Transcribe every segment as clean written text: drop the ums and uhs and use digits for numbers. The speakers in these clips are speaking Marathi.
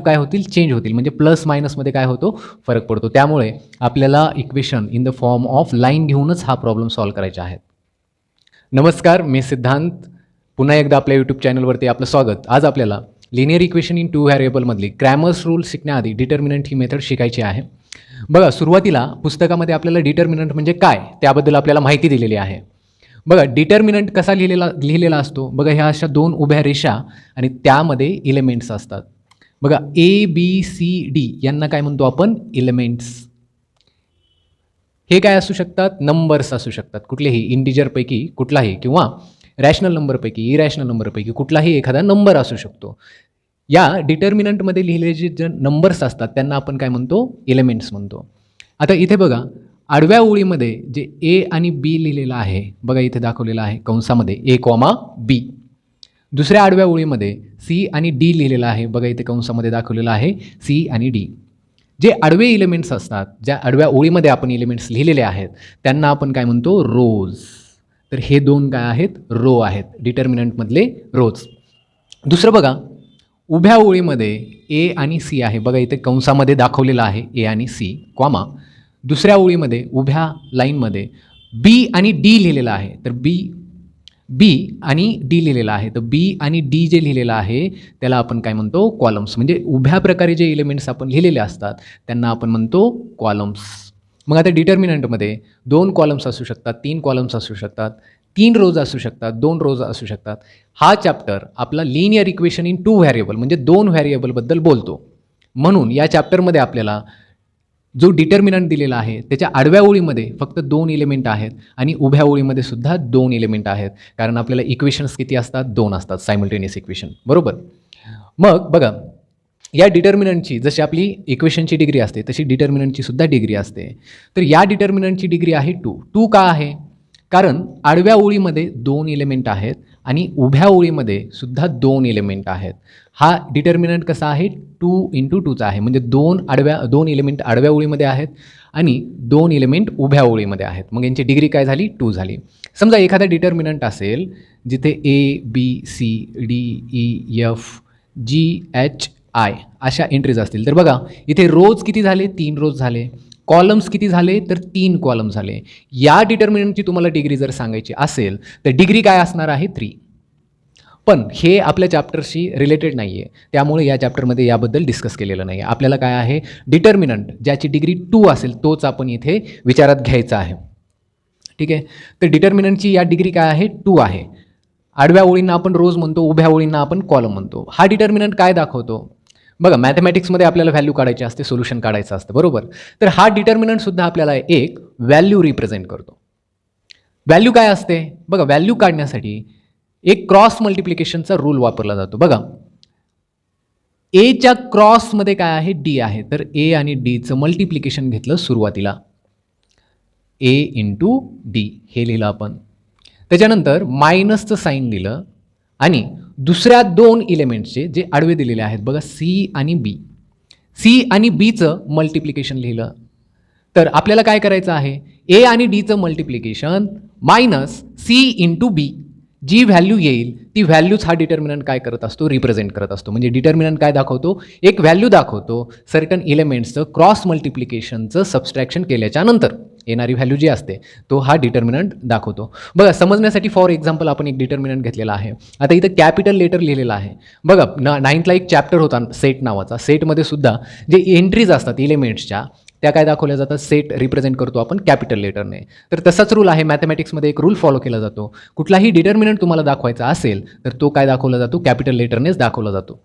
काय होतील, चेंज होतील. म्हणजे प्लस मायनसमध्ये काय होतो, फरक पडतो. त्यामुळे आपल्याला equation in the form of line घेऊनच हा प्रॉब्लेम सॉल्व्ह करायचा आहे. नमस्कार, मी सिद्धांत. पुन्हा एकदा आपल्या यूट्यूब चॅनलवरती आपलं स्वागत. आज आपल्याला लिनियर इक्वेशन इन 2 व्हेरिएबलमधली क्रॅमर्स रूल शिकण्याआधी डिटर्मिनंट ही मेथड शिकायची आहे. बघा, सुरुवातीला पुस्तकामध्ये आपल्याला डिटर्मिनंट म्हणजे काय त्याबद्दल आपल्याला माहिती दिलेली आहे. बघा, डिटर्मिनंट कसा लिहिलेला असतो. बघा, ह्या अशा 2 उभ्या रेषा आणि त्यामध्ये इलेमेंट्स असतात. बघा, ABCD यांना काय म्हणतो आपण, एलिमेंट्स. हे काय असू शकतात, नंबर्स असू शकतात. कुठलेही इंटिजरपैकी कुठलाही किंवा रॅशनल नंबरपैकी इरॅशनल नंबरपैकी कुठलाही एखादा नंबर असू शकतो. या डिटर्मिनंटमध्ये लिहिलेले जे नंबर्स असतात त्यांना आपण काय म्हणतो, एलिमेंट्स म्हणतो. आता इथे बघा, आडव्या ओळीमध्ये जे A आणि B लिहिलेलं आहे, बघा इथे दाखवलेलं आहे कंसामध्ये A, B. दुसऱ्या आडव्या ओळीमध्ये C आणि D लिहिलेलं आहे, बघा इथे कंसामध्ये दाखवलेलं आहे C आणि D. जे आडवे एलिमेंट्स असतात, ज्या आडव्या ओळीमध्ये आपण एलिमेंट्स लिहिलेले आहेत त्यांना आपण काय म्हणतो, रोज. तर हे 2 काय आहेत, रो आहेत, डिटर्मिनंटमधले रोज. दुसरं बघा, उभ्या ओळीमध्ये A आणि C आहे, बघा इथे कंसामध्ये दाखवलेलं आहे A आणि C, कॉमा. दुसऱ्या ओळीमध्ये उभ्या लाईनमध्ये B आणि D लिहिलेलं आहे. तर B आणि D लिहिलेलं आहे. तर B आणि D जे लिहिलेलं आहे त्याला आपण काय म्हणतो, कॉलम्स. म्हणजे उभ्या प्रकारे जे एलिमेंट्स आपण लिहिलेले असतात त्यांना आपण म्हणतो कॉलम्स. मग आता डिटर्मिनंटमध्ये 2 कॉलम्स असू शकतात, 3 कॉलम्स असू शकतात, 3 रोज असू शकतात, 2 रोज असू शकतात. हा चॅप्टर आपला लिनियर इक्वेशन इन 2 व्हेरिएबल म्हणजे 2 व्हेरिएबलबद्दल बोलतो. म्हणून या चॅप्टरमध्ये आपल्याला जो डिटर्मिनंट दिलेला आहे त्याच्या आडव्या ओळीमध्ये फक्त 2 एलिमेंट आहेत आणि उभ्या ओळीमध्ये सुद्धा 2 एलिमेंट आहेत. कारण आपल्याला इक्वेशन्स किती असतात, 2 असतात, सायमल्टेनियस इक्वेशन, बरोबर. मग बघा, या डिटर्मिनंटची जशी आपली इक्वेशनची डिग्री असते तशी डिटर्मिनंटची सुद्धा डिग्री असते. तर या डिटर्मिनंटची डिग्री आहे 2. 2 का आहे? कारण आडव्या ओळीमध्ये 2 एलिमेंट आहेत आणि उभ्या ओळीमध्ये सुद्धा 2 एलिमेंट आहेत. हा डिटर्मिनंट कसा आहे, 2 × 2चा आहे. म्हणजे 2 एलिमेंट आडव्या ओळीमध्ये आहेत आणि 2 एलिमेंट उभ्या ओळीमध्ये आहेत. मग यांची डिग्री काय झाली, 2 झाली. समजा एखादा डिटर्मिनंट असेल जिथे ABCDEFGHI अशा एंट्रीज असतील. तर बघा इथे रोज किती झाले, 3 रोज झाले. कॉलम्स किती झाले, तर 3 कॉलम झाले. या डिटर्मिनंटची तुम्हाला डिग्री जर सांगायची असेल तर डिग्री काय असणार आहे, 3. पण हे आपल्या चॅप्टरशी रिलेटेड नाही आहे, त्यामुळे या चॅप्टरमध्ये याबद्दल डिस्कस केलेलं नाही आहे. आपल्याला काय आहे, डिटर्मिनंट ज्याची डिग्री 2 असेल तोच आपण इथे विचारात घ्यायचा आहे. ठीक आहे. तर डिटर्मिनंटची या डिग्री काय आहे, 2 आहे. आडव्या ओळींना आपण रोज म्हणतो, उभ्या ओळींना आपण कॉलम म्हणतो. हा डिटर्मिनंट काय दाखवतो, बघा मॅथमॅटिक्समध्ये आपल्याला व्हॅल्यू काढायची असते, सोल्युशन काढायचं असतं, बरोबर. तर हा डिटर्मिनंटसुद्धा आपल्याला एक व्हॅल्यू रिप्रेझेंट करतो. व्हॅल्यू काय असते, बघा व्हॅल्यू काढण्यासाठी एक क्रॉस मल्टिप्लिकेशनचा रूल वापरला जातो. बघा, Aच्या क्रॉसमध्ये काय आहे, D आहे. तर A आणि Dचं मल्टिप्लिकेशन घेतलं सुरुवातीला, A × D हे लिहिलं आपण. त्याच्यानंतर मायनसचं साईन लिहिलं आणि दुसऱ्या 2 एलिमेंट्सचे जे आडवे दिलेले आहेत, बघा C आणि Bचं मल्टिप्लिकेशन लिहिलं. तर आपल्याला काय करायचं आहे, A आणि Dचं मल्टिप्लिकेशन मायनस C × B, जी व्हॅल्यू येईल ती व्हॅल्यूच हा डिटर्मिनंट काय करत असतो, रिप्रेझेंट करत असतो. म्हणजे डिटर्मिनंट काय दाखवतो, एक व्हॅल्यू दाखवतो, सर्टन एलिमेंट्सचं क्रॉस मल्टिप्लिकेशनचं सबस्ट्रॅक्शन केल्याच्या नंतर येणारी व्हॅल्यू जी असते तो हा डिटर्मिनंट दाखवतो. बघा, समजण्यासाठी फॉर एक्झाम्पल आपण एक डिटर्मिनंट घेतलेला आहे. आता इथं कॅपिटल लेटर लिहिलेलं आहे. बघा, 9thला एक चॅप्टर होता सेट नावाचा. सेटमध्ये सुद्धा जे एंट्रीज असतात एलिमेंट्सच्या त्या काय दाखवल्या जातात, सेट रिप्रेझेंट करतो आपण कॅपिटल लेटरने. तर तसाच रूल आहे, मॅथमॅटिक्समध्ये एक रूल फॉलो केला जातो. कुठलाही डिटर्मिनंट तुम्हाला दाखवायचा असेल तर तो काय दाखवला जातो, कॅपिटल लेटरनेच दाखवला जातो.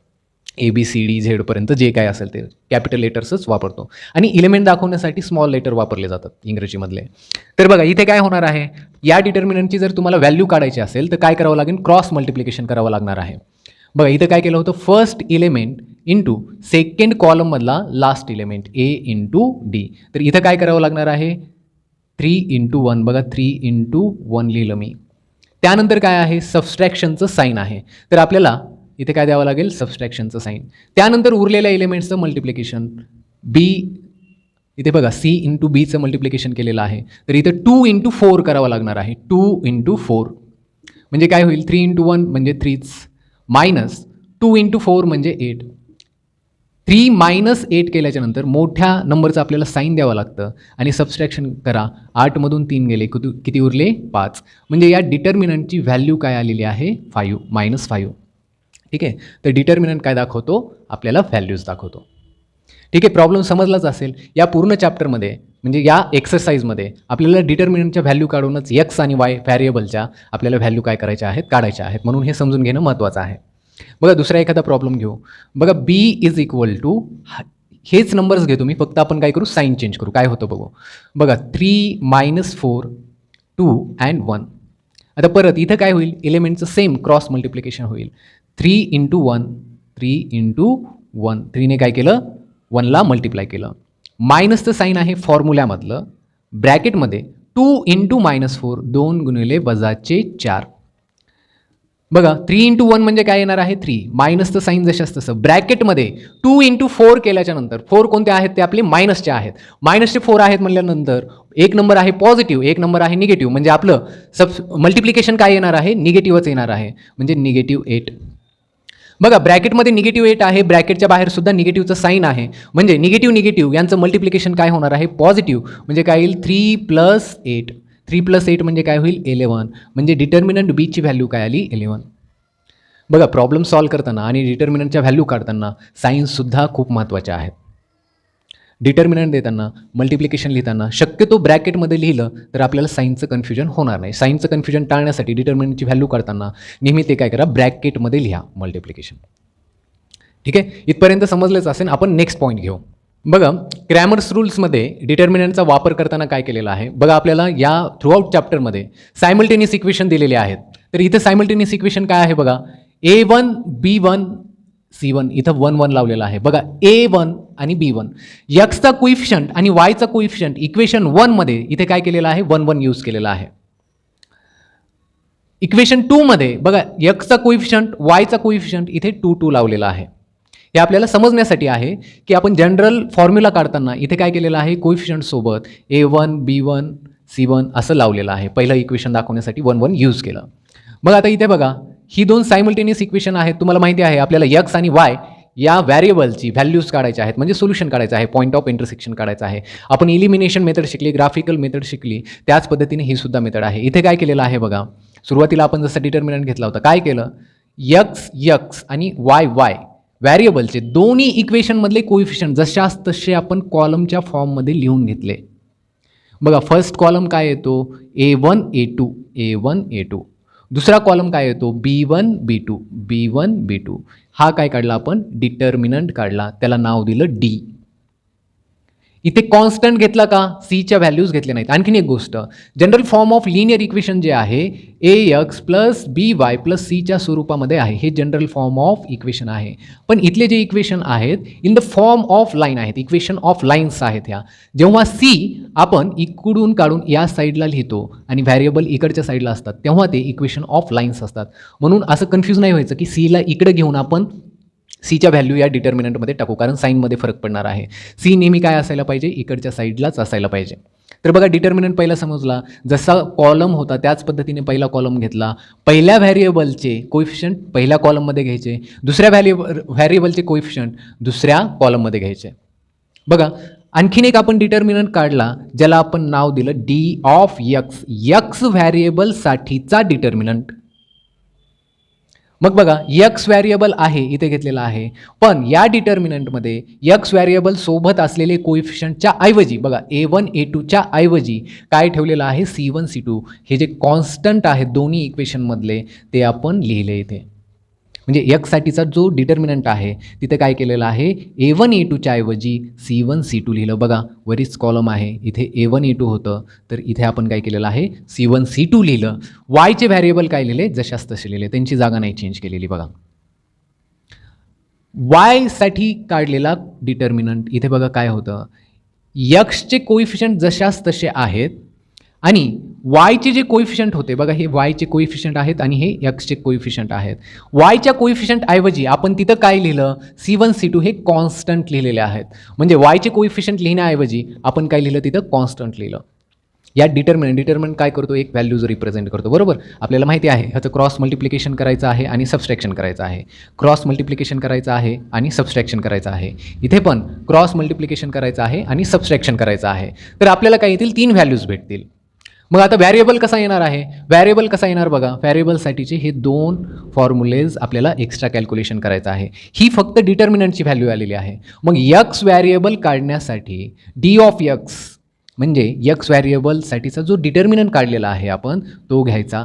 ABCD झेडपर्यंत जे काय असेल ते कॅपिटल लेटर्सच वापरतो आणि एलिमेंट दाखवण्यासाठी स्मॉल लेटर वापरले जातात इंग्रजीमधले. तर बघा इथे काय होणार आहे, या डिटर्मिनंटची जर तुम्हाला व्हॅल्यू काढायची असेल तर काय करावं लागेल, क्रॉस मल्टिप्लिकेशन करावं लागणार आहे. बघा इथं काय केलं होतं, फर्स्ट एलिमेंट × सेकंड कॉलममधला लास्ट एलिमेंट A × D. तर इथं काय करावं लागणार आहे, 3 × 1. बघा 3 × 1 लिहिलं मी. त्यानंतर काय आहे, सबस्ट्रॅक्शनचं साईन आहे. तर आपल्याला इथे काय द्यावं लागेल, सबस्ट्रॅक्शनचं साईन. त्यानंतर उरलेल्या एलिमेंट्सचं मल्टिप्लिकेशन B, इथे बघा C × Bचं मल्टिप्लिकेशन केलेलं आहे. तर इथं 2 × 4 करावं लागणार आहे. 2 × 4 म्हणजे काय होईल, 3 × 1 म्हणजे 3च, मायनस 2 × 4 म्हणजे 8. 3 मायनस 8 केल्याच्यानंतर मोठ्या नंबरचं आपल्याला साईन द्यावं लागतं आणि सबस्ट्रॅक्शन करा. 8मधून 3 गेले, किती उरले 5. म्हणजे या डिटर्मिनंटची व्हॅल्यू काय आलेली आहे -5. ठीक आहे. तर डिटर्मिनंट काय दाखवतो आपल्याला व्हॅल्यूज दाखवतो. ठीक आहे. प्रॉब्लेम समजलाच असेल. या पूर्ण चॅप्टरमध्ये म्हणजे या एक्सरसाइजमध्ये आपल्याला डिटर्मिनंटच्या व्हॅल्यू काढूनच एक्स आणि वाय व्हॅरिएबलच्या आपल्याला व्हॅल्यू काय करायच्या आहेत काढायच्या आहेत. म्हणून हे समजून घेणं महत्त्वाचं आहे. बघा दुसरा एखादा प्रॉब्लेम घेऊ. बघा बी इज इक्वल टू हेच नंबर्स घेतो मी, फक्त आपण काय करू साईन चेंज करू. काय होतं बघू. बघा 3 - 4 2 and 1. आता परत इथं काय होईल, एलिमेंटचं सेम क्रॉस मल्टिप्लिकेशन होईल. 3 × 1 3 × 1. 3ने काय केलं 1ला मल्टिप्लाय केलं. मायनसचं साईन आहे फॉर्म्युल्यामधलं, ब्रॅकेटमध्ये 2 × -4 2 गुणिले -4. बघा 3 × 1 म्हणजे काय येणार आहे 3. मायनसचं साईन जशाच तसं ब्रॅकेटमध्ये 2 × 4 केल्याच्यानंतर 4 कोणते आहेत ते आपले मायनसचे आहेत. मायनसचे 4 आहेत म्हणल्यानंतर एक नंबर आहे पॉझिटिव्ह, एक नंबर आहे निगेटिव्ह. म्हणजे आपलं मल्टिप्लिकेशन काय येणार आहे निगेटिव्हच येणार आहे. म्हणजे -8. बघा ब्रॅकेटमध्ये -8 आहे, ब्रॅकेटच्या बाहेर सुद्धा निगेटिव्हचं साईन आहे. म्हणजे निगेटिव्ह यांचं मल्टिप्लिकेशन काय होणार आहे पॉझिटिव्ह. म्हणजे काय येईल 3 + 8. 3 + 8 म्हणजे काय होईल 11. म्हणजे डिटर्मिनंट बीची व्हॅल्यू काय आली 11. बघा प्रॉब्लेम सॉल्व्ह करताना आणि डिटर्मिनंटच्या व्हॅल्यू काढताना साईन्ससुद्धा खूप महत्त्वाच्या आहेत. डिटर्मिनंट देताना मल्टिप्लिकेशन लिहिताना शक्यतो ब्रॅकेटमध्ये लिहिलं तर आपल्याला साईनचं कन्फ्युजन होणार नाही. साईनचं कन्फ्युजन टाळण्यासाठी डिटर्मिनंटची व्हॅल्यू काढताना नेहमी ते काय करा ब्रॅकेटमध्ये लिहा मल्टिप्लिकेशन. ठीक आहे. इथपर्यंत समजलेच असेल. आपण नेक्स्ट पॉईंट घेऊ. बघा क्रॅमर्स रूल्समध्ये डिटर्मिनंटचा वापर करताना काय केलेला आहे बघा. आपल्याला या थ्रूआउट चॅप्टरमध्ये सायमल्टेनियस इक्वेशन दिलेले आहेत. तर इथं सायमल्टेनियस इक्वेशन काय आहे बघा. A1 B1 C1 इथं 1 1 लावलेला आहे. बघा A1 आणि B1 एक्सचा कोइफिशियंट आणि वायचा कोइफिशियंट इक्वेशन 1 मध्ये इथे काय केलेलं आहे 1 1 यूज केलेला आहे. इक्वेशन 2 मध्ये बघा एक्सचा कोइफिशियंट वायचा कोइफिशियंट इथे 2 2 लावलेला आहे. हे आपल्याला समजण्यासाठी आहे की आपण जनरल फॉर्म्युला काढताना इथे काय केलेलं आहे कोइफिशियंट सोबत A1 B1 C1 असं लावलेलं आहे. पहिलं इक्वेशन दाखवण्यासाठी 1 1 यूज केलं. मग आता इथे बघा ही दोन सायमल्टेनियस इक्वेशन आहेत. तुम्हाला माहिती आहे आपल्याला एक्स आणि वाय या व्हॅरिएबलची व्हॅल्यूज काढायच्या आहेत. म्हणजे सोल्युशन काढायचं आहे, पॉईंट ऑफ इंटरसेक्शन काढायचं आहे. आपण इलिमिनेशन मेथड शिकली, ग्राफिकल मेथड शिकली, त्याच पद्धतीने ही सुद्धा मेथड आहे. इथे काय केलेलं आहे बघा. सुरुवातीला आपण जसं डिटर्मिनंट घेतला होता काय केलं एक्स आणि वाय व्हॅरिएबलचे दोन्ही इक्वेशनमधले कोइफिशियंट जशाच तसे आपण कॉलमच्या फॉर्ममध्ये लिहून घेतले. बघा फर्स्ट कॉलम काय येतो A1 A2. दुसरा कॉलम काय येतो B1 B2. हा काय काढला आपण डिटर्मिनंट काढला, त्याला नाव दिलं D. इथे कॉन्स्टंट घेतला का सीच्या व्हॅल्यूज घेतल्या नाहीत. आणखीन एक गोष्ट general form of linear equation जे आहे AX + BY + Cच्या स्वरूपामध्ये आहे. हे जनरल फॉर्म ऑफ इक्वेशन आहे. पण इथले जे इक्वेशन आहेत in the form of line आहेत, इक्वेशन ऑफ लाईन्स आहेत. ह्या जेव्हा C आपण इकडून काढून या साईडला लिहितो आणि व्हॅरिएबल इकडच्या साईडला असतात तेव्हा ते इक्वेशन ऑफ लाईन्स असतात. म्हणून असं कन्फ्यूज नाही व्हायचं की सीला इकडे घेऊन आपण सीच्या व्हॅल्यू या डिटर्मिनंटमध्ये टाकू, कारण साईनमध्ये फरक पडणार आहे. सी नेहमी काय असायला पाहिजे इकडच्या साईडलाच असायला पाहिजे. तर बघा डिटर्मिनंट पहिला समजला, जसा कॉलम होता त्याच पद्धतीने पहिला कॉलम घेतला. पहिल्या व्हॅरिएबलचे कोइफिशियंट पहिल्या कॉलममध्ये घ्यायचे, दुसऱ्या व्हॅरिएबलचे कोइफिशियंट दुसऱ्या कॉलममध्ये घ्यायचे. बघा आणखीन एक आपण डिटर्मिनंट काढला ज्याला आपण नाव दिलं D ऑफ एक्स व्हॅरिएबलसाठीचा डिटर्मिनंट. मग बघा एक्स व्हॅरिएबल आहे इथे घेतलेला आहे, पण या डिटर्मिनंटमध्ये एक्स व्हॅरिएबल सोबत असलेले कोइफिशियंटच्या ऐवजी बघा A1 A2च्या ऐवजी काय ठेवलेलं आहे C1 C2. हे जे कॉन्स्टंट आहेत दोन्ही इक्वेशनमधले ते आपण लिहिले इथे. म्हणजे एक्ससाठीचा जो डिटर्मिनंट आहे तिथे काय केलेलं आहे A1 A2च्या ऐवजी C1 C2 लिहिलं. बघा वरीच कॉलम आहे इथे A1 A2 होतं, तर इथे आपण काय केलेलं आहे C1 C2 लिहिलं. वायचे व्हॅरिएबल काय लिहिले जशाच तसे लिहिले, त्यांची जागा नाही चेंज केलेली. बघा वायसाठी काढलेला डिटर्मिनंट इथे बघा काय होतं एक्सचे कोइफिशियंट जशाच तसे आहेत आणि वायचे जे कोइफिशियंट होते बघा हे वायचे कोइफिशियंट आहेत आणि हे एक्सचे कोइफिशियंट आहेत. वायच्या कोइफिशियंट ऐवजी आपण तिथं काय लिहिलं C1 C2 हे कॉन्स्टंट लिहिलेले आहेत. म्हणजे वायचे कोइफिशियंट लिहिण्याऐवजी आपण काय लिहिलं तिथं कॉन्स्टंट लिहिलं. या डिटर्मिनंट काय करतो, एक व्हॅल्यूज रिप्रेझेंट करतो, बरोबर. आपल्याला माहिती आहे ह्याचं क्रॉस मल्टिप्लिकेशन करायचं आहे आणि सबस्ट्रॅक्शन करायचं आहे. क्रॉस मल्टिप्लिकेशन करायचं आहे आणि सबस्ट्रॅक्शन करायचं आहे. इथे पण क्रॉस मल्टिप्लिकेशन करायचं आहे आणि सबस्ट्रॅक्शन करायचं आहे. तर आपल्याला काय येतील, 3 व्हॅल्यूज भेटतील. मग आता व्हॅरिएबल कसा येणार आहे, व्हॅरिएबल कसा येणार बघा. व्हॅरिएबलसाठीचे हे 2 फॉर्म्युलेज आपल्याला एक्स्ट्रा कॅल्क्युलेशन करायचं आहे. ही फक्त डिटर्मिनंटची व्हॅल्यू आलेली आहे. मग यक्स व्हॅरिएबल काढण्यासाठी डी ऑफ यक्स म्हणजे यक्स व्हॅरिएबलसाठीचा जो डिटर्मिनंट काढलेला आहे आपण तो घ्यायचा,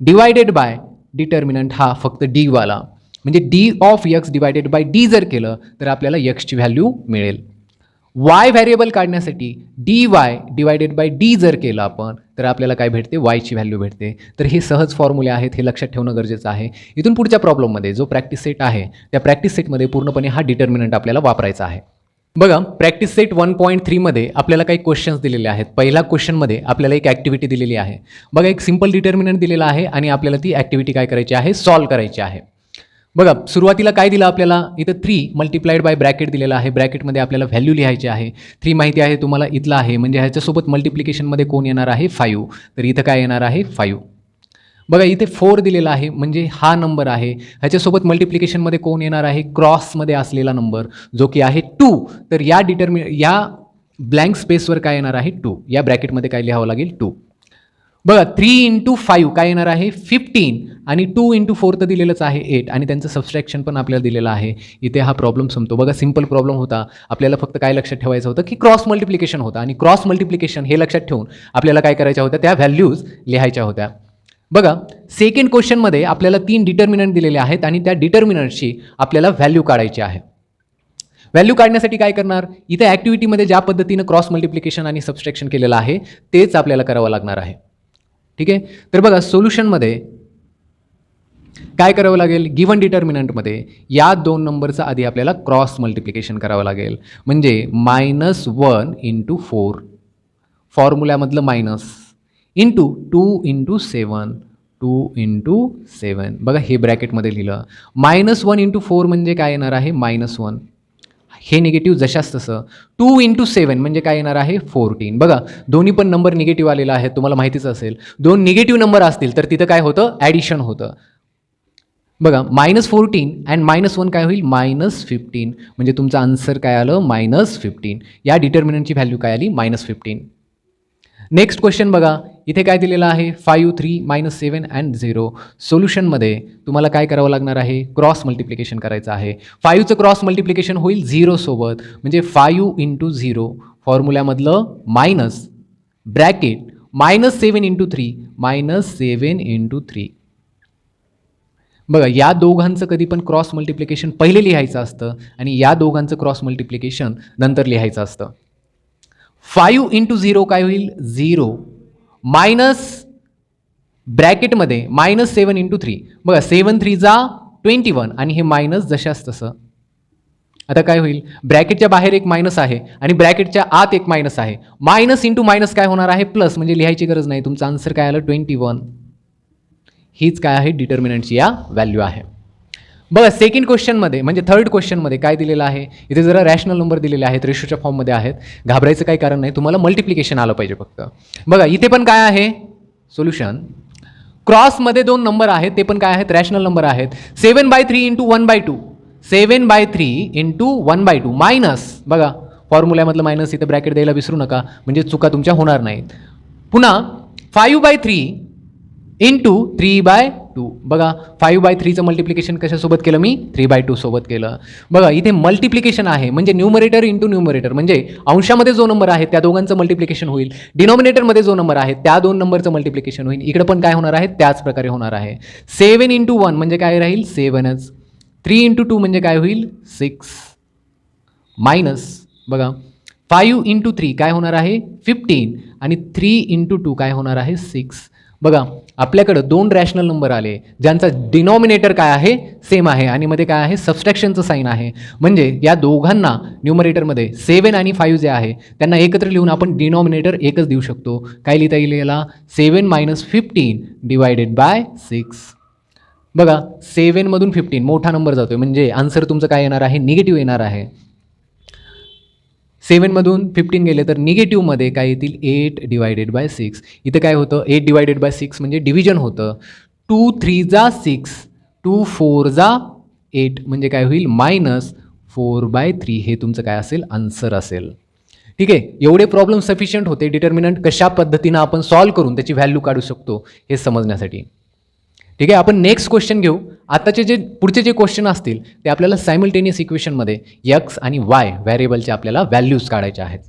डिवायडेड बाय डिटर्मिनंट हा फक्त डीवाला, म्हणजे D of x divided by D जर केलं तर आपल्याला यक्सची व्हॅल्यू मिळेल. वाय व्हॅरिएबल काढण्यासाठी D Y divided by D जर केलं आपण तर आपल्याला काय भेटते, वायची व्हॅल्यू भेटते. तर हे सहज फॉर्म्युले आहेत, हे लक्षात ठेवणं गरजेचं आहे. इथून पुढच्या प्रॉब्लेममध्ये जो प्रॅक्टिस सेट आहे त्या प्रॅक्टिस सेटमध्ये पूर्णपणे हा डिटर्मिनंट आपल्याला वापरायचा आहे. बघा, प्रॅक्टिस सेट 1.3 मध्ये आपल्याला काही क्वेश्चन्स दिलेले आहेत. पहिल्या क्वेश्चनमध्ये आपल्याला एक ॲक्टिव्हिटी दिलेली आहे. बघा, एक सिंपल डिटर्मिनंट दिलेला आहे आणि आपल्याला ती ॲक्टिव्हिटी काय करायची आहे, सॉल्व करायची आहे. बघा, सुरुवातीला काय दिलं आपल्याला, इथं 3 मल्टिप्लाइड बाय ब्रॅकेट दिलेला आहे. ब्रॅकेटमध्ये आपल्याला व्हॅल्यू लिहायची आहे. 3 माहिती आहे तुम्हाला इथला आहे, म्हणजे ह्याच्यासोबत मल्टिप्लिकेशनमध्ये कोण येणार आहे, 5. तर इथं काय येणार आहे, 5. बघा, इथे 4 दिलेला आहे, म्हणजे हा नंबर आहे. ह्याच्यासोबत मल्टिप्लिकेशनमध्ये कोण येणार आहे, क्रॉसमध्ये असलेला नंबर जो की आहे 2. तर या ब्लँक स्पेसवर काय येणार आहे, 2. या ब्रॅकेटमध्ये काय लिहावं लागेल, 2. बघा, 3 × 5 काय येणार आहे, 15 आणि 2 × 4 तर दिलेलंच आहे 8 आणि त्यांचं सबस्ट्रॅक्शन पण आपल्याला दिलेलं आहे. इथे हा प्रॉब्लेम संपतो. बघा, सिंपल प्रॉब्लेम होता. आपल्याला फक्त काय लक्षात ठेवायचं होतं की क्रॉस मल्टिप्लिकेशन होतं आणि क्रॉस मल्टिप्लिकेशन हे लक्षात ठेवून आपल्याला काय करायच्या होत्या, त्या व्हॅल्यूज लिहायच्या होत्या. बघा, सेकंड क्वेश्चनमध्ये आपल्याला 3 डिटर्मिनंट दिलेले आहेत आणि त्या डिटर्मिनंटची आपल्याला व्हॅल्यू काढायची आहे. व्हॅल्यू काढण्यासाठी काय करणार, इथे ॲक्टिव्हिटीमध्ये ज्या पद्धतीनं क्रॉस मल्टिप्लिकेशन आणि सबस्ट्रॅक्शन केलेलं आहे तेच आपल्याला करावं लागणार आहे. ठीक आहे. तर बघा, सोल्युशनमध्ये काय करावं लागेल, गिवन डिटर्मिनंटमध्ये या 2 नंबरचा आधी आपल्याला क्रॉस मल्टिप्लिकेशन करावं लागेल. म्हणजे -1 × 4 फॉर्म्युल्यामधलं मायनस इंटू 2 × 7 2 × 7. बघा, हे ब्रॅकेटमध्ये लिहिलं. -1 × 4 म्हणजे काय येणार आहे, -1. हे निगेटिव्ह जशाच तसं. 2 × 7 म्हणजे काय येणार आहे, 14. बघा, दोन्ही पण नंबर निगेटिव्ह आलेला आहे, तुम्हाला माहितीच असेल. 2 निगेटिव्ह नंबर असतील तर तिथं काय होतं, ॲडिशन होतं. बघा, -14 अँड -1 काय होईल, -15. म्हणजे तुमचं आन्सर काय आलं, -15. या डिटर्मिनंटची व्हॅल्यू काय आली, -15. नेक्स्ट क्वेश्चन बघा, इथे काय दिलेलं आहे, 5 3 -7 अँड 0. सोल्युशनमध्ये तुम्हाला काय करावं लागणार आहे, क्रॉस मल्टिप्लिकेशन करायचं आहे. 5चं क्रॉस मल्टिप्लिकेशन होईल 0 सोबत, म्हणजे 5 × 0 फॉर्म्युल्यामधलं मायनस ब्रॅकेट -7 × 3 -7 × 3. बघा, या दोघांचं कधी पण क्रॉस मल्टिप्लिकेशन पहिले लिहायचं असतं आणि या दोघांचं क्रॉस मल्टिप्लिकेशन नंतर लिहायचं असतं. 5 × 0 काय होईल, 0 मायनस ब्रॅकेटमध्ये -7 × 3. बघा, 7 3 जा 21 आणि हे मायनस जशाच तसं. आता काय होईल, ब्रॅकेटच्या बाहेर एक मायनस आहे आणि ब्रॅकेटच्या आत एक मायनस आहे. मायनस इंटू मायनस काय होणार आहे, प्लस, म्हणजे लिहायची गरज नाही. तुमचं आन्सर काय आलं, 21. हीच काय आहे, डिटर्मिनंटची या व्हॅल्यू आहे. बघा, सेकंड क्वेश्चनमध्ये म्हणजे थर्ड क्वेश्चनमध्ये काय दिलेलं आहे, इथे जरा रॅशनल नंबर दिलेले आहेत, रेशोच्या फॉर्ममध्ये आहेत. घाबरायचं काही कारण नाही, तुम्हाला मल्टिप्लिकेशन आलं पाहिजे फक्त. बघा, इथे पण काय आहे, सोल्युशन क्रॉसमध्ये 2 नंबर आहेत, ते पण काय आहेत, रॅशनल नंबर आहेत. 7/3 × 1/2 7/3 × 1/2 मायनस, बघा फॉर्म्युल्यामधलं मायनस इथे ब्रॅकेट द्यायला विसरू नका, म्हणजे चुका तुमच्या होणार नाहीत. पुन्हा 5/3 × 3/2. बघा, 5/3चं मल्टिप्लिकेशन कशासोबत केलं मी, 3/2 सोबत केलं. बघा, इथे मल्टिप्लिकेशन आहे म्हणजे न्यूमरेटर इंटू न्यूमरेटर, म्हणजे अंशामध्ये जो नंबर आहे त्या दोघांचं मल्टिप्लिकेशन होईल. डिनॉमिनेटरमध्ये जो नंबर आहे त्या 2 नंबरचं मल्टिप्लिकेशन होईल. इकडे पण काय होणार आहे, त्याच प्रकारे होणार आहे. 7 × 1 म्हणजे काय राहील, 7च. 3 × 2 म्हणजे काय होईल, 6 मायनस. बघा, 5 × 3 काय होणार आहे, 15 आणि 3 × 2 काय होणार आहे, 6. बघा, आपल्याकडं 2 रॅशनल नंबर आले ज्यांचा डिनॉमिनेटर काय आहे, सेम आहे आणि मध्ये काय आहे, सबस्ट्रॅक्शनचं साईन आहे. म्हणजे या दोघांना न्यूमरेटरमध्ये 7 आणि 5 जे आहे त्यांना एकत्र लिहून आपण डिनॉमिनेटर एकच देऊ शकतो. काय लिहिता येईल याला, 7 - 15 / 6. बघा, 7 मधून 15 मोठा नंबर जातोय म्हणजे आन्सर तुमचं काय येणार आहे, निगेटिव्ह येणार आहे. 7मधून 15 गेले तर निगेटिव्हमध्ये काय येतील 8/6. इथं काय होतं 8/6 म्हणजे डिव्हिजन होतं. 2 3 जा 6, 2 4 जा 8 म्हणजे काय होईल -4/3 हे तुमचं काय असेल आन्सर असेल. ठीक आहे, एवढे प्रॉब्लेम सफिशियंट होते डिटर्मिनंट कशा पद्धतीनं आपण सॉल्व्ह करून त्याची व्हॅल्यू काढू शकतो हे समजण्यासाठी. ठीक आहे, आपण नेक्स्ट क्वेश्चन घेऊ. आताचे जे पुढचे जे क्वेश्चन असतील ते आपल्याला सायमल्टेनियस इक्वेशनमध्ये एक्स आणि वाय व्हॅरिएबलचे आपल्याला व्हॅल्यूज काढायच्या आहेत.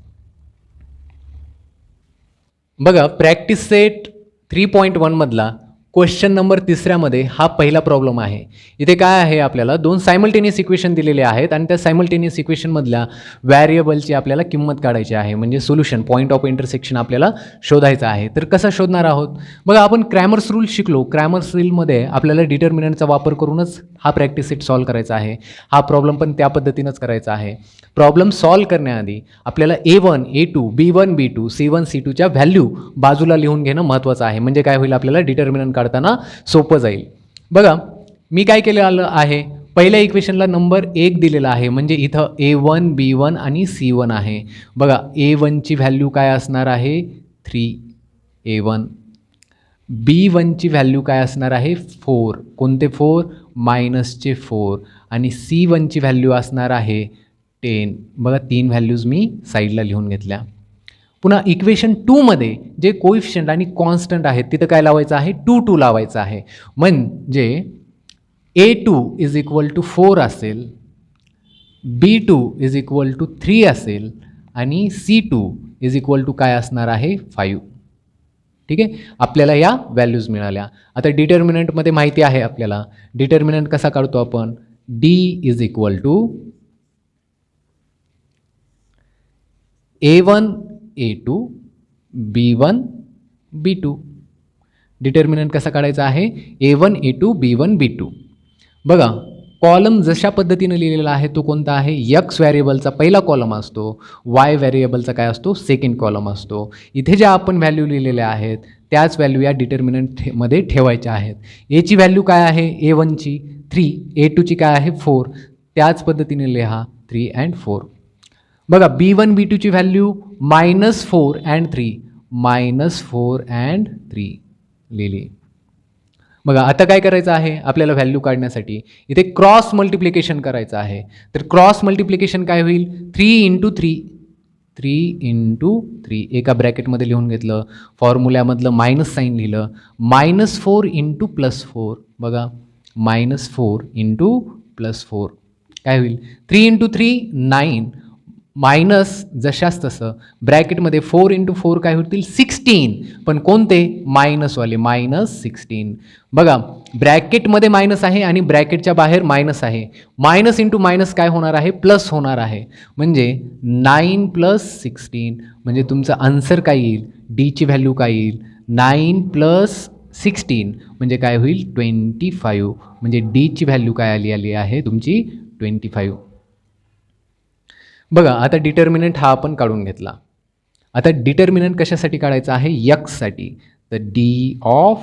बघा प्रॅक्टिस सेट 3.1 मधला क्वेश्चन नंबर 3मध्ये हा पहिला प्रॉब्लेम आहे. इथे काय आहे आपल्याला 2 सायमल्टेनियस इक्वेशन दिलेले आहेत आणि त्या सायमल्टेनियस इक्वेशनमधल्या व्हॅरिएबलची आपल्याला किंमत काढायची आहे, म्हणजे सोल्युशन पॉईंट ऑफ इंटरसेक्शन आपल्याला शोधायचं आहे. तर कसं शोधणार आहोत बघा, आपण क्रॅमर्स रूल शिकलो. क्रॅमर्स रूलमध्ये आपल्याला डिटर्मिनंटचा वापर करूनच हा प्रॅक्टिस सेट सॉल्व्ह करायचा आहे. हा प्रॉब्लेम पण त्या पद्धतीनंच करायचा आहे. प्रॉब्लेम सॉल्व्ह करण्याआधी आपल्याला A1 A2 B1 B2 C1 C2च्या value बाजूला लिहून घेणं महत्त्वाचं आहे, म्हणजे काय होईल आपल्याला डिटर्मिनंट काढताना सोपं जाईल. बघा मी काय केलेलं आहे, पहिल्या इक्वेशनला नंबर 1 दिलेला आहे, म्हणजे इथं A1 B1 आणि C1 आहे. बघा A1ची व्हॅल्यू काय असणार आहे 3 A1, B1ची व्हॅल्यू काय असणार आहे 4, कोणते 4 मायनसचे 4, आणि C1ची व्हॅल्यू असणार आहे 10. बघा 3 व्हॅल्यूज मी साईडला लिहून घेतल्या. पुन्हा इक्वेशन 2मध्ये जे कोइफिशियंट आणि कॉन्स्टंट आहेत तिथं काय लावायचं आहे 2 लावायचं आहे, म्हणजे A2 = 4 असेल, B2 = 3 असेल आणि C2 = काय असणार आहे 5. ठीक आहे, आपल्याला या व्हॅल्यूज मिळाल्या. आता डिटर्मिनंटमध्ये माहिती आहे आपल्याला, डिटर्मिनंट कसा काढतो आपण, D = A1 A2 B1 B2. Determinant कसा काढायचा आहे A1 A2 B1 B2. बघा कॉलम जशा पद्धतीने लिहिलेला आहे तो कोणता आहे, एक्स व्हॅरिएबलचा पहिला कॉलम असतो, वाय व्हॅरिएबलचा काय असतो सेकंड कॉलम असतो. इथे ज्या आपण व्हॅल्यू लिहिलेल्या आहेत त्याच व्हॅल्यू या डिटर्मिनंटमध्ये ठेवायच्या आहेत. एची व्हॅल्यू काय आहे A1ची 3, A2ची काय आहे 4, त्याच पद्धतीने लिहा 3 and 4. बघा B1 B2ची व्हॅल्यू -4 and 3, -4 and 3 लिहिली. बघा आता काय करायचं आहे आपल्याला व्हॅल्यू काढण्यासाठी, इथे क्रॉस मल्टिप्लिकेशन करायचं आहे. तर क्रॉस मल्टिप्लिकेशन काय होईल 3 × 3, 3 × 3 एका ब्रॅकेटमध्ये लिहून घेतलं, फॉर्म्युल्यामधलं मायनस साईन लिहिलं, -4 × +4. बघा -4 × +4 काय होईल 3 × 3 9, मायनस जशाच तसं ब्रॅकेटमध्ये 4 × 4 काय होतील 16, पण कोणते मायनसवाले -16. बघा ब्रॅकेटमध्ये मायनस आहे आणि ब्रॅकेटच्या बाहेर मायनस आहे, मायनस इंटू मायनस काय होणार आहे प्लस होणार आहे, म्हणजे 9 + 16 म्हणजे तुमचं आन्सर काय येईल, डीची व्हॅल्यू काय येईल 9 + 16 म्हणजे काय होईल 25, म्हणजे डीची व्हॅल्यू काय आली आहे तुमची 25. बघा आता डिटर्मिनंट हा आपण काढून घेतला. आता डिटर्मिनंट कशासाठी काढायचा आहे एक्ससाठी, तर डी ऑफ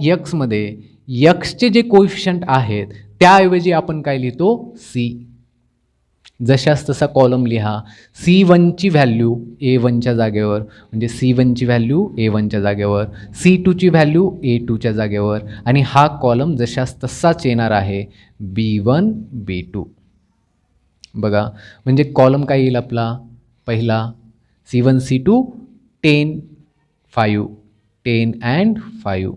एक्समध्ये एक्सचे जे कोइफिशियंट आहेत त्याऐवजी आपण काय लिहितो सी, जशाच तसा कॉलम लिहा. C1ची व्हॅल्यू A1च्या जागेवर, म्हणजे C1ची व्हॅल्यू A1च्या जागेवर, C2ची व्हॅल्यू A2च्या जागेवर, आणि हा कॉलम जशाच तसाच येणार आहे B1 B2. बघा म्हणजे कॉलम काय येईल आपला पहिला C1 C2 10 5, 10 and 5.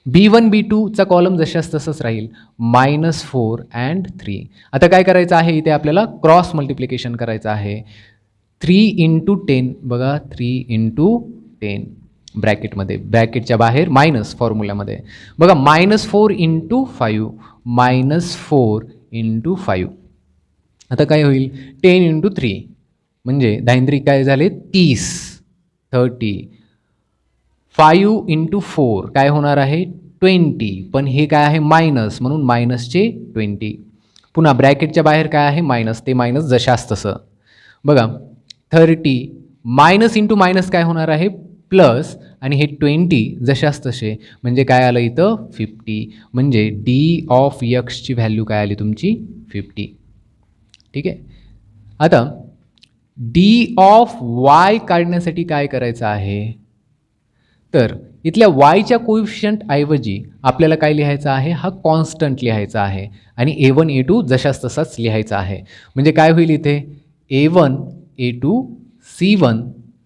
B1 B2चा column जशाच तसंच राहील -4 and 3. आता काय करायचं आहे इथे आपल्याला क्रॉस मल्टिप्लिकेशन करायचं आहे. 3 × 10, बघा 3 × 10 ब्रॅकेटमध्ये, ब्रॅकेटच्या बाहेर मायनस फॉर्म्युल्यामध्ये. बघा -4 × 5, -4 × 5. आता काय होईल 10 × 3 म्हणजे 10 काय झाले 30, 5 × 4 काय होणार आहे 20, पण हे काय आहे मायनस म्हणून मायनसचे 20. पुन्हा ब्रॅकेटच्या बाहेर काय आहे मायनस, ते मायनस जशाच तसं. बघा 30 मायनस इंटू मायनस काय होणार आहे प्लस, आणि हे 20 जशाच तसे म्हणजे काय आलं इथं 50, म्हणजे डी ऑफ एक्सची व्हॅल्यू काय आली तुमची 50. ठीक आहे, आता डी ऑफ वाय काढण्यासाठी काय करायचं आहे, तर इथल्या वायच्या कोइफिशियंट ऐवजी आपल्याला काय लिहायचं आहे, हा कॉन्स्टंट लिहायचा आहे आणि A1 A2 जशाच तसाच लिहायचा आहे. म्हणजे काय होईल इथे A1 A2 C1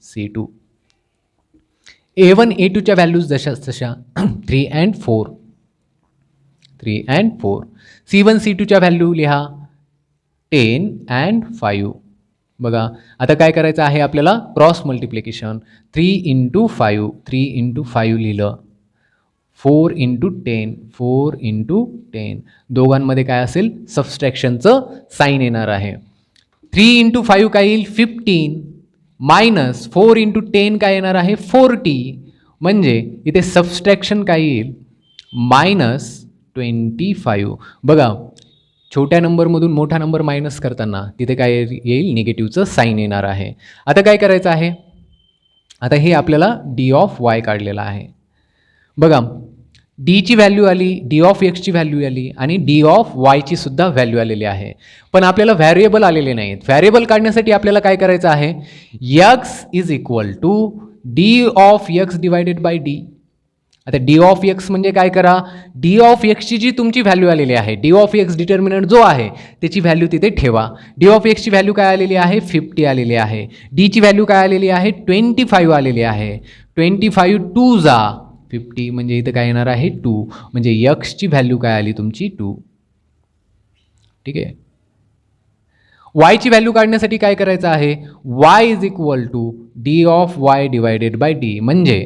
C2. A1 A2च्या values जशाच तशा 3 and 4 3 and 4. C1 C2च्या व्हॅल्यू लिहा 10 and 5. बघा आता काय करायचं आहे आपल्याला, क्रॉस मल्टिप्लिकेशन 3 into 5 3 into 5 लिहिलं, 4 into 10 4 into 10. दोघांमध्ये काय असेल, सबस्ट्रॅक्शनचं साईन येणार आहे. 3 into 5 काय येईल 15 मायनस 4 into 10 काय येणार आहे 40. म्हणजे इथे सबस्ट्रॅक्शन काय येईल -25. बघा छोट्या नंबरमधून मोठा नंबर मायनस करताना तिथे काय येईल, निगेटिव्हचं साईन येणार आहे. आता काय करायचं आहे, आता हे आपल्याला डी ऑफ वाय काढलेला आहे. बघा डीची व्हॅल्यू आली, डी ऑफ एक्सची व्हॅल्यू आली आणि डी ऑफ वायची सुद्धा व्हॅल्यू आलेली आहे. पण आपल्याला व्हॅरिएबल आलेले नाहीत. व्हॅरिएबल काढण्यासाठी आपल्याला काय करायचं आहे, x is equal to D of x divided by D. आता डी ऑफ एक्स म्हणजे काय करा, डी ऑफ एक्सची जी तुमची व्हॅल्यू आलेली आहे, डी ऑफ एक्स डिटर्मिनंट जो आहे त्याची व्हॅल्यू तिथे ठेवा. डी ऑफ एक्सची व्हॅल्यू काय आलेली आहे 50 आलेली आहे. डीची व्हॅल्यू काय आलेली आहे 25 आलेली आहे. 25 2 जा 50 म्हणजे इथं काय येणार आहे 2. म्हणजे एक्सची व्हॅल्यू काय आली तुमची 2. ठीक आहे. वायची व्हॅल्यू काढण्यासाठी काय करायचं आहे, y is equal to D of y divided by D. म्हणजे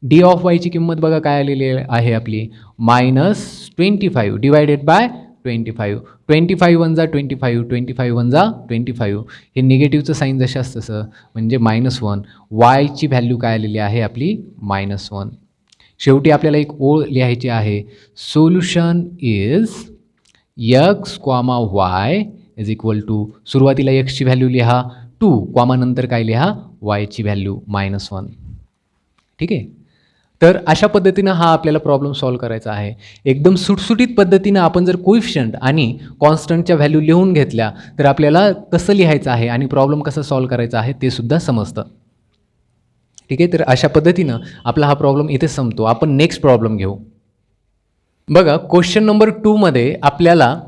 डी ऑफ वायची किंमत बघा काय आलेली आहे आपली -25 डिवायडेड बाय 25. 25 1 जा 25 25 1 जा 25. हे निगेटिव्हचं साईन जशाच तसं म्हणजे -1. वायची व्हॅल्यू काय आलेली आहे आपली -1. शेवटी आपल्याला एक ओळ लिहायची आहे, solution is x comma y is equal to, सुरुवातीला एक्सची व्हॅल्यू लिहा 2 कॉमा नंतर काय लिहा वायची व्हॅल्यू -1. ठीक आहे. तर अशा पद्धतीनं हा आपल्याला प्रॉब्लेम सॉल्व करायचा आहे. एकदम सुटसुटीत पद्धतीनं आपण जर कोइफिशियंट आणि कॉन्स्टंटच्या व्हॅल्यू लिहून घेतल्या तर आपल्याला कसं लिहायचं आहे आणि प्रॉब्लेम कसा सॉल्व करायचा आहे ते सुद्धा समजतं. ठीक आहे. तर अशा पद्धतीनं आपला हा प्रॉब्लेम इथे संपतो. आपण नेक्स्ट प्रॉब्लेम घेऊ. बघा क्वेश्चन नंबर 2 मध्ये आपल्याला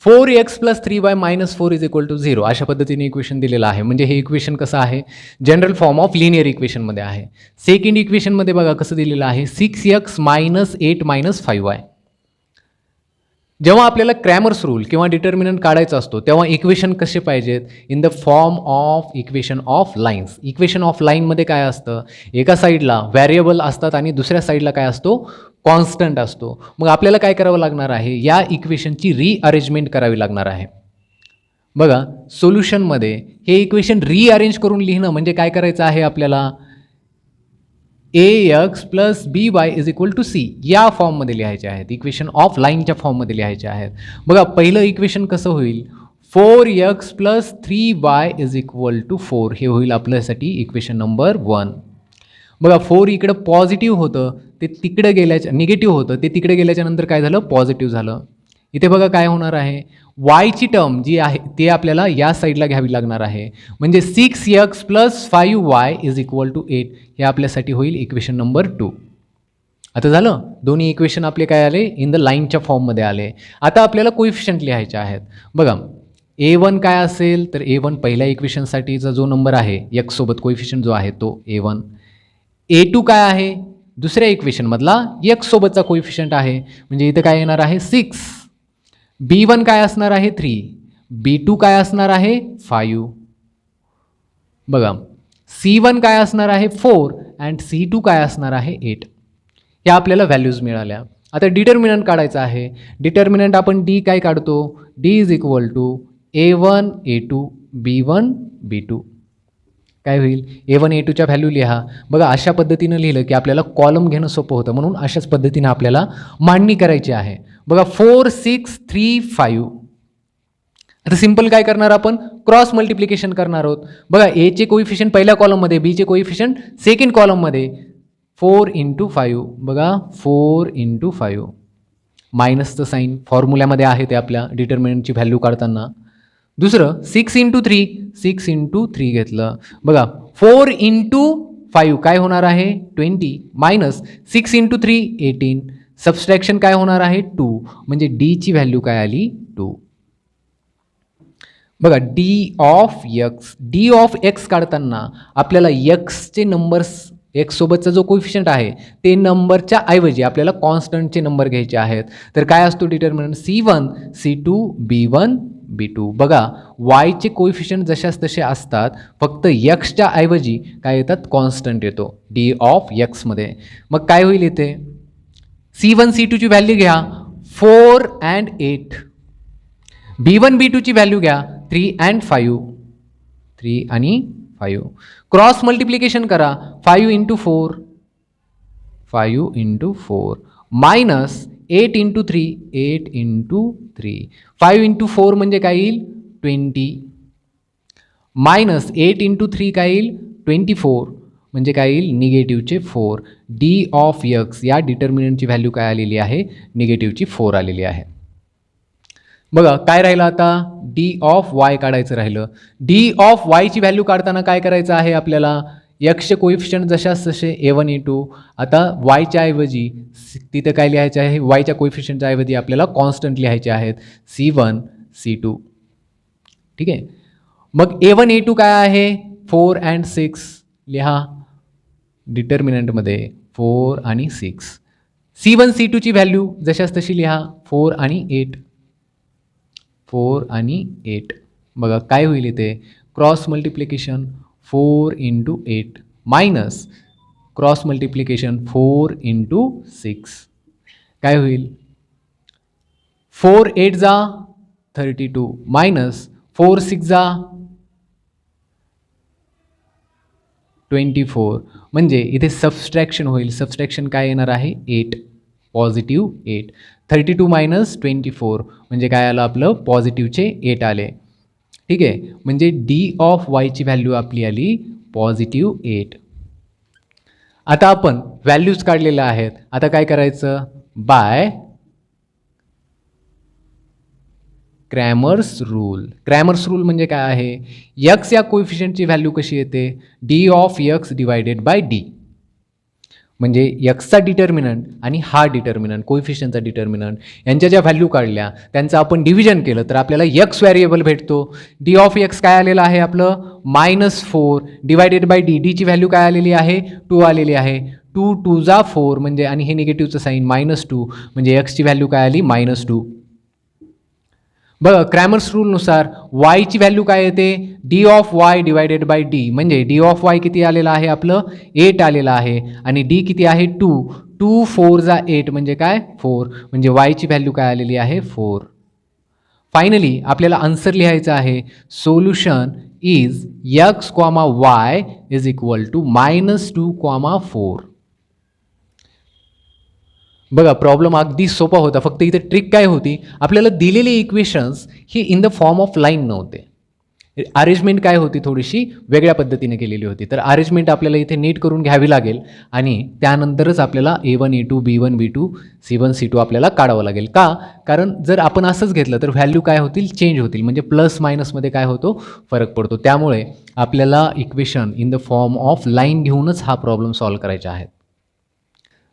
4x + 3y - 4 = 0 अशा पद्धतीने इक्वेशन दिलेलं आहे. म्हणजे हे इक्वेशन कसं आहे, जनरल फॉर्म ऑफ लिनियर इक्वेशनमध्ये आहे. सेकंड इक्वेशनमध्ये बघा कसं दिलेलं आहे 6x - 8 - 5y. जेव्हा आपल्याला क्रॅमर्स रूल किंवा डिटर्मिनंट काढायचा असतो तेव्हा इक्वेशन कसे पाहिजेत, in the form of equation of lines. Equation of लाईनमध्ये काय असतं, एका साईडला व्हॅरिएबल असतात आणि दुसऱ्या साईडला काय असतो कॉन्स्टंट असतो. मग आपल्याला काय करावं लागणार आहे, या इक्वेशनची रिअरेंजमेंट करावी लागणार आहे. बघा सोल्युशनमध्ये हे इक्वेशन रिअरेंज करून लिहिणं म्हणजे काय करायचं आहे आपल्याला, ax + by = c या फॉर्ममध्ये लिहायचे आहेत. इक्वेशन ऑफ लाईनच्या फॉर्ममध्ये लिहायचे आहेत. बघा पहिलं इक्वेशन कसं होईल, 4x + 3y = 4 हे होईल आपल्यासाठी इक्वेशन नंबर 1. बघा 4 इकडं पॉझिटिव्ह होतं ते तिकडे गेल्याच्या, निगेटिव्ह होतं ते तिकडे गेल्याच्या नंतर काय झालं पॉझिटिव्ह झालं. इथे बघा काय होणार आहे, वायची टर्म जी आहे ते आपल्याला या साईडला घ्यावी लागणार आहे. म्हणजे 6x + 5y = 8 हे आपल्यासाठी होईल इक्वेशन नंबर 2. आता झालं, दोन्ही इक्वेशन आपले काय आले इन द लाईनच्या फॉर्ममध्ये आले. आता आपल्याला कोइफिशियंट लिहायचे आहेत. बघा A1 काय असेल तर A1 पहिल्या इक्वेशनसाठीचा जो नंबर आहे x सोबत कोइफिशियंट जो आहे तो A1. A2 काय आहे, दुसऱ्या इक्वेशनमधला x सोबतचा कोइफिशियंट आहे म्हणजे इथं काय येणार आहे 6. B1 काय असणार आहे 3, B2 काय असणार आहे 5. बघा C1 काय असणार आहे 4 अँड C2 काय असणार आहे 8. या आपल्याला व्हॅल्यूज मिळाल्या. आता डिटर्मिनंट काढायचं आहे. डिटर्मिनंट आपण D काय काढतो, D = A1 A2 B1 B2. काय होईल, A1 A2च्या व्हॅल्यू लिहा. बघा अशा पद्धतीनं लिहिलं की आपल्याला कॉलम घेणं सोपं होतं, म्हणून अशाच पद्धतीनं आपल्याला मांडणी करायची आहे. बघा 4 6 3 5. आता सिंपल काय करणार आपण, क्रॉस मल्टिप्लिकेशन करणार आहोत. बघा एचे कोइफिशियंट पहिल्या कॉलममध्ये, बीचे कोइफिशियंट सेकंड कॉलममध्ये. 4 × 5. बघा 4 × 5 मायनसचं साईन फॉर्म्युल्यामध्ये आहे ते आपल्या डिटर्मिनंटची व्हॅल्यू काढताना. दुसरं 6 × 3 घेतलं. बघा 4 × 5 काय होणार आहे 20 मायनस 6 × 3 18. सबस्ट्रॅक्शन काय होणार आहे 2 म्हणजे डीची व्हॅल्यू काय आली 2. बघा डी ऑफ एक्स काढताना आपल्याला एक्सचे नंबर्स एक्स सोबतचा जो कोइफिशियंट आहे ते नंबरच्या ऐवजी आपल्याला कॉन्स्टंटचे नंबर घ्यायचे आहेत. तर काय असतो determinant C1 C2 B1 B2. बघा वायचे कोइफिशियंट जशाच तसे असतात, फक्त एक्सच्या ऐवजी काय येतात कॉन्स्टंट येतो डी ऑफ एक्समध्ये. मग काय होईल इथे C1 C2ची व्हॅल्यू घ्या 4 and 8. B1 B2ची व्हॅल्यू घ्या 3 and 5. 3 आणि 5. क्रॉस मल्टिप्लिकेशन करा 5 × 4 5 × 4 मायनस 8 × 3 8 × 3. 5 × 4 म्हणजे काय येईल 20 मायनस 8 × 3 काय येईल 24 म्हणजे काय येईल निगेटिव्हचे 4. डी ऑफ एक्स या डिटर्मिनंटची व्हॅल्यू काय आलेली आहे निगेटिव्हची 4 आलेली आहे. बघा काय राहिलं आता डी ऑफ वाय काढायचं राहिलं. डी ऑफ वायची व्हॅल्यू काढताना काय करायचं आहे आपल्याला एक्सचे कोइफिशियंट जशाच तसे A1 A2. आता वायच्या ऐवजी तिथं काय लिहायचं आहे वायच्या कोइफिशियंटच्या ऐवजी आपल्याला कॉन्स्टंट लिहायचे आहेत C1 C2. ठीक आहे. मग A1 A2 काय आहे 4 and 6 लिहा डिटर्मिनंटमध्ये 4 आणि 6. C1 C2ची व्हॅल्यू जशाच तशी लिहा 4 आणि 8 4 आणि 8. बघा काय होईल इथे cross multiplication 4 × 8 minus cross multiplication 4 × 6 काय होईल 4 8 जा 32 मायनस 4 6 जा 24 म्हणजे इथे सबस्ट्रॅक्शन होईल. सबस्ट्रॅक्शन काय येणार आहे 8 पॉझिटिव्ह 8. 32 मायनस 24 म्हणजे काय आलं आपलं पॉझिटिव्हचे 8 आले. ठीक आहे. म्हणजे डी ऑफ वायची व्हॅल्यू आपली आली पॉझिटिव्ह 8. आता आपण व्हॅल्यूज काढलेल्या आहेत. आता काय करायचं by Cramer's rule. Cramer's rule म्हणजे काय आहे एक्स या कोइफिशियंटची व्हॅल्यू कशी येते D of x divided by D. म्हणजे एक्सचा डिटर्मिनंट आणि हा डिटर्मिनंट कोइफिशियंटचा डिटर्मिनंट यांच्या ज्या व्हॅल्यू काढल्या त्यांचं आपण डिव्हिजन केलं तर आपल्याला एक्स व्हॅरिएबल भेटतो. डी ऑफ एक्स काय आलेलं आहे आपलं -4 डिवायडेड बाय डी. डीची व्हॅल्यू काय आलेली आहे 2 आलेली आहे. 2 2 जा 4 म्हणजे आणि हे निगेटिव्हचं साईन -2 म्हणजे एक्सची व्हॅल्यू काय आली -2. बघा क्रॅमर्स रूलनुसार वायची व्हॅल्यू काय येते D of y divided by D. म्हणजे डी ऑफ वाय किती आलेलं आहे आपलं 8 आलेलं आहे आणि डी किती आहे 2. 2 4 जा 8 म्हणजे काय 4 म्हणजे वायची व्हॅल्यू काय आलेली आहे 4. फायनली आपल्याला आन्सर लिहायचं आहे solution is x comma y is equal to -2 comma 4. बघा प्रॉब्लेम अगदी सोपा होता. फक्त इथे ट्रिक काय होती आपल्याला दिलेले equations he in the form of line नव्हते. अरेंजमेंट काय होती थोडीशी वेगळ्या पद्धतीने केलेली होती. तर अरेंजमेंट आपल्याला इथे नीट करून घ्यावी लागेल आणि त्यानंतरच आपल्याला A1 A2 B1 B2 C1 C2 आपल्याला काढावं लागेल. का कारण जर आपण असंच घेतलं तर व्हॅल्यू काय होतील चेंज होतील. म्हणजे प्लस मायनसमध्ये काय होतो फरक पडतो. त्यामुळे आपल्याला equation in the form of line घेऊनच हा प्रॉब्लेम सॉल्व्ह करायचा आहे.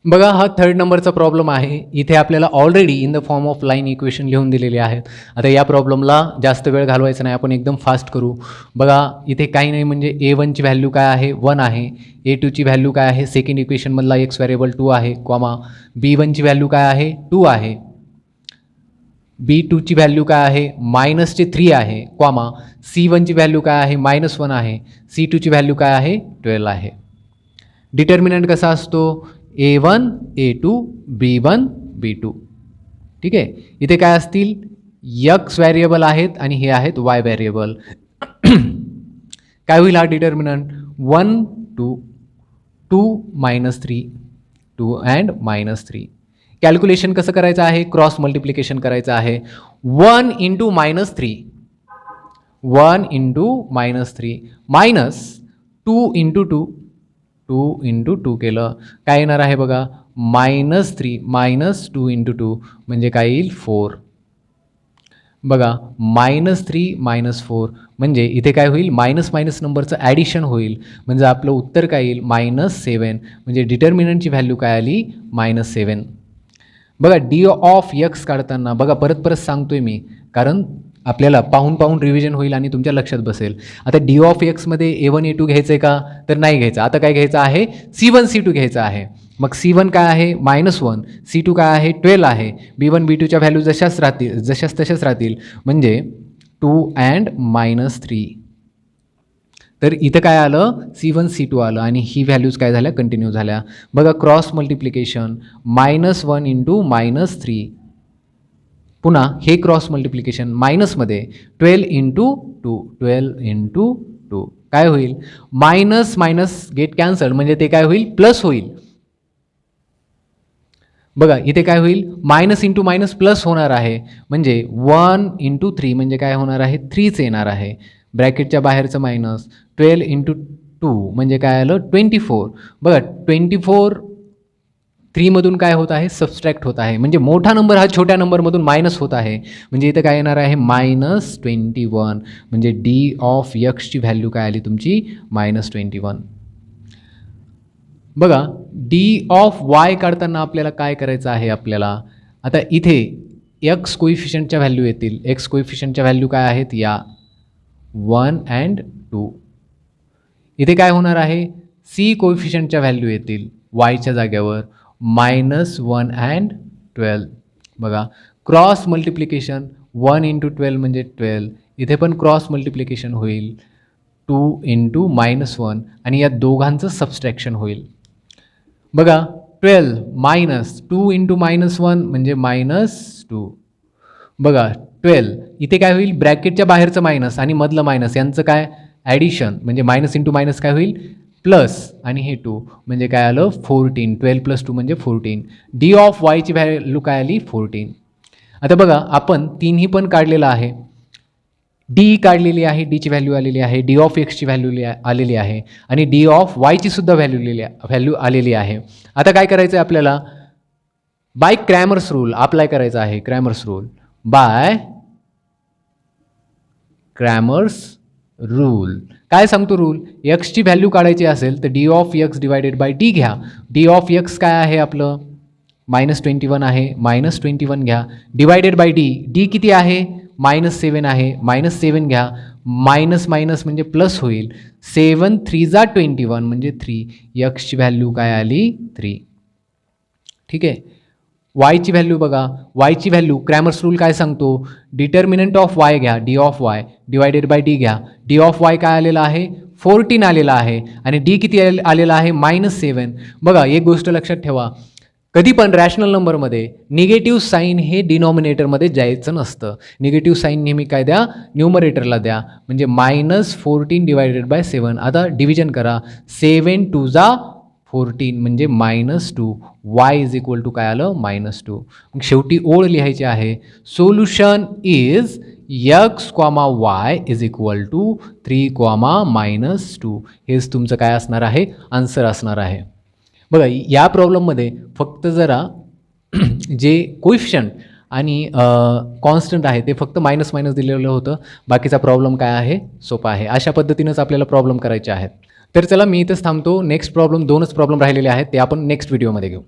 बघा हा 3rd नंबरचा प्रॉब्लेम आहे. इथे आपल्याला already in the form of line equation लिहून दिलेले आहेत. आता या प्रॉब्लेमला जास्त वेळ घालवायचा नाही, आपण एकदम फास्ट करू. बघा इथे काही नाही म्हणजे A1ची व्हॅल्यू काय आहे 1 आहे. A2ची व्हॅल्यू काय आहे सेकंड इक्वेशनमधला एक्स व्हेरिएबल 2 आहे कॉमा B1ची व्हॅल्यू काय आहे 2 आहे. B2ची व्हॅल्यू काय आहे -3 आहे कॉमा C1ची व्हॅल्यू काय आहे -1 आहे. C2ची व्हॅल्यू काय आहे 12 आहे. डिटर्मिनंट कसा असतो A1 A2 B1 B2. ठीक आहे. इथे काय असतील एक्स व्हॅरिएबल आहेत आणि हे आहेत वाय व्हॅरिएबल. काय होईल हा डिटर्मिनंट 1 2 2 -3 2 and -3. कॅल्क्युलेशन कसं करायचं आहे क्रॉस मल्टिप्लिकेशन करायचं आहे. 1 × -3 1 × -3 मायनस 2 × 2 2 × 2 केलं काय येणार आहे बघा -3 -2 × 2 म्हणजे काय येईल 4 बघा -3 -4 म्हणजे इथे काय होईल, मायनस मायनस नंबरचं ॲडिशन होईल. म्हणजे आपलं उत्तर काय येईल -7 म्हणजे डिटर्मिनंटची व्हॅल्यू काय आली -7. बघा डी ऑफ एक्स काढताना बघा परत परत सांगतोय मी, कारण आपल्याला पाहून पाहून रिव्हिजन होईल आणि तुमच्या लक्षात बसेल. आता डी ऑफ एक्समध्ये A1 A2 घ्यायचं आहे का, तर नाही घ्यायचं. आता काय घ्यायचं आहे, C1 C2 घ्यायचं आहे. मग C1 काय आहे -1, C2 काय आहे 12 आहे. B1 B2च्या व्हॅल्यू जशाच राहतील, जशाच तशाच राहतील, म्हणजे 2 and -3. तर इथं काय आलं, C1 C2 आलं आणि ही व्हॅल्यूज काय झाल्या, कंटिन्यू झाल्या. बघा क्रॉस मल्टिप्लिकेशन -1 इंटू -3. पुन्हा हे क्रॉस मल्टिप्लिकेशन मायनसमध्ये 12 इंटू 2, 12 इंटू 2 काय होईल, मायनस मायनस गेट कॅन्सल म्हणजे ते काय होईल, प्लस होईल. बघा इथे काय होईल, मायनस इंटू मायनस प्लस होणार आहे. म्हणजे 1 इंटू 3 म्हणजे काय होणार आहे, 3च येणार आहे. ब्रॅकेटच्या बाहेरचं मायनस 12 इंटू 2 म्हणजे काय आलं 24. बघा 24 3मधून काय होत आहे, सबस्ट्रॅक्ट होत आहे. म्हणजे मोठा नंबर हा छोट्या नंबरमधून मायनस होत आहे. म्हणजे इथं काय येणार आहे -21. म्हणजे डी ऑफ एक्सची व्हॅल्यू काय आली तुमची -21. बघा डी ऑफ वाय काढताना आपल्याला काय करायचं आहे, आपल्याला आता इथे एक्स कोइफिशियंटच्या व्हॅल्यू येतील. एक्स कोइफिशियंटच्या व्हॅल्यू काय आहेत, या 1 and 2. इथे काय होणार आहे, सी कोइफिशियंटच्या व्हॅल्यू येतील वायच्या जाग्यावर -1 and 12. बघा क्रॉस मल्टिप्लिकेशन 1 इंटू 12 म्हणजे 12. इथे पण क्रॉस मल्टिप्लिकेशन होईल 2 इंटू -1 आणि या दोघांचं सबस्ट्रॅक्शन होईल. बघा 12 मायनस 2 इंटू -1 म्हणजे -2. बघा 12 इथे काय होईल, ब्रॅकेटच्या बाहेरचं मायनस आणि मधलं मायनस यांचं काय ॲडिशन म्हणजे मायनस इंटू मायनस काय होईल प्लस आणि हे 2 म्हणजे काय आलं 14. 12 + 2 म्हणजे 14. डी ऑफ वायची व्हॅल्यू काय आली 14. आता बघा आपण तिन्ही पण काढलेलं आहे. डी काढलेली आहे, डीची व्हॅल्यू आलेली आहे, डी ऑफ एक्सची व्हॅल्यू आलेली आहे आणि डी ऑफ वायची सुद्धा व्हॅल्यू आलेली आहे. आता काय करायचं आहे आपल्याला, बाय क्रॅमर्स रूल अप्लाय करायचा आहे. Cramer's rule by Cramer's rule काय सांगतो रूल, एक्सची व्हॅल्यू काढायची असेल तर D of x divided by D घ्या. डी ऑफ एक्स काय आहे आपलं -21 आहे, -21 घ्या डिवायडेड बाय डी. डी किती आहे -7 आहे, -7 घ्या. मायनस मायनस म्हणजे प्लस होईल. 7 3 जा 21 म्हणजे 3. एक्सची व्हॅल्यू काय आली 3. ठीक आहे. वायची व्हॅल्यू बघा, वायची व्हॅल्यू क्रॅमर्स रूल काय सांगतो, डिटर्मिनंट ऑफ वाय घ्या, D of y divided by D घ्या. डी ऑफ वाय काय आलेला आहे 14 आलेला आहे आणि डी किती आलेला आहे -7. बघा एक गोष्ट लक्षात ठेवा, कधी पण रॅशनल नंबरमध्ये निगेटिव्ह साईन हे डिनॉमिनेटरमध्ये जायचं नसतं. निगेटिव्ह साईन नेहमी काय द्या, न्यूमरेटरला द्या. म्हणजे -14 डिवायडेड बाय 7. आता डिव्हिजन करा, 7 2 जा 14 म्हणजे -2. वाय इज इक्वल टू काय आलं -2. मग शेवटी ओळ लिहायची आहे, solution is x, y is equal to 3, -2. हेच तुमचं काय असणार आहे, आन्सर असणार आहे. बघा या प्रॉब्लेममध्ये फक्त जरा जे कोइफिशियंट आणि कॉन्स्टंट आहे ते फक्त मायनस दिलेलं होतं. बाकीचा प्रॉब्लेम काय आहे, सोपा आहे. अशा पद्धतीनंच आपल्याला प्रॉब्लेम करायचे आहेत. तर चला मी इथंच थांबतो. नेक्स्ट प्रॉब्लेम 2च प्रॉब्लेम राहिलेले आहेत, ते आपण नेक्स्ट व्हिडिओमध्ये घेऊ.